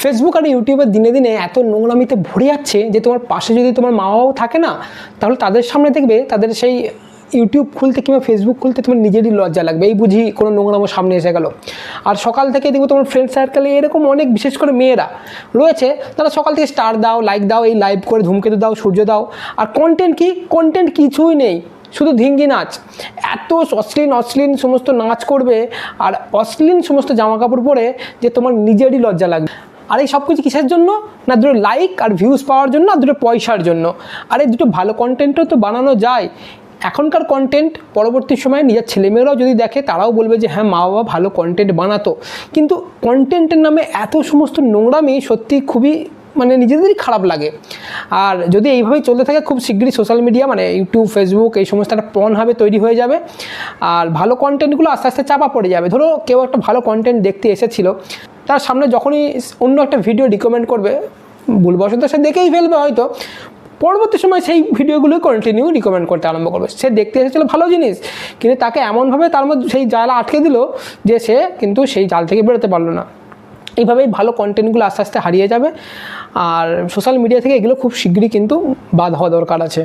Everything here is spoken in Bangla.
ফেসবুক আর ইউটিউবে দিনে দিনে এত নোংরামিতে ভরে যাচ্ছে যে তোমার পাশে যদি তোমার মা বাবাও থাকে না, তাহলে তাদের সামনে দেখবে তাদের সেই ইউটিউব খুলতে কিংবা ফেসবুক খুলতে তোমার নিজেরই লজ্জা লাগবে, এই বুঝি কোনো নোংরামো সামনে এসে গেল। আর সকাল থেকে দেখবো তোমার ফ্রেন্ড সার্কেলে এরকম অনেক বিশেষ করে মেয়েরা রয়েছে, তারা সকাল থেকে স্টার দাও, লাইক দাও, এই লাইভ করে ধূমকেতু দাও, সূর্য দাও, আর কন্টেন্ট কিছুই নেই, শুধু ধিঙ্গি নাচ। এত অশ্লীল সমস্ত নাচ করবে আর অশ্লীল সমস্ত জামা কাপড় পরে যে তোমার নিজেরই লজ্জা লাগবে। আর এই সব কিছু কিসের জন্য না, দুটো লাইক আর ভিউজ পাওয়ার জন্য, আর দুটো পয়সার জন্য। আর এই দুটো ভালো কন্টেন্টও তো বানানো যায়। এখনকার কন্টেন্ট পরবর্তী সময়ে নিজের ছেলেমেয়েরাও যদি দেখে তারাও বলবে যে হ্যাঁ মা বাবা ভালো কন্টেন্ট বানাতো। কিন্তু কন্টেন্টের নামে এত সমস্ত নোংরামি সত্যি খুবই মানে নিজেদেরই খারাপ লাগে। আর যদি এইভাবেই চলতে থাকে খুব শীঘ্রই সোশ্যাল মিডিয়া মানে ইউটিউব, ফেসবুক এই সমস্ত একটা পর্ন তৈরি হয়ে যাবে। আর ভালো কন্টেন্টগুলো আস্তে আস্তে চাপা পড়ে যাবে। ধরো কেউ একটা ভালো কন্টেন্ট দেখতে এসেছিলো, তার সামনে যখনই অন্য একটা ভিডিও রিকমেন্ড করবে, ভুলবশত সে দেখেই ফেলবে হয়তো, পরবর্তী সময় সেই ভিডিওগুলো কন্টিনিউ রিকমেন্ড করতে আরম্ভ করবে। সে দেখতে এসেছিলো ভালো জিনিস, কিন্তু তাকে এমনভাবে তার মধ্যে সেই জাল আটকে দিল যে সে কিন্তু সেই জাল থেকে বেরোতে পারলো না। এইভাবেই ভালো কন্টেন্টগুলো আস্তে আস্তে হারিয়ে যাবে। আর সোশ্যাল মিডিয়া থেকে এগুলো খুব শীঘ্রই কিন্তু বাদ হওয়া দরকার আছে।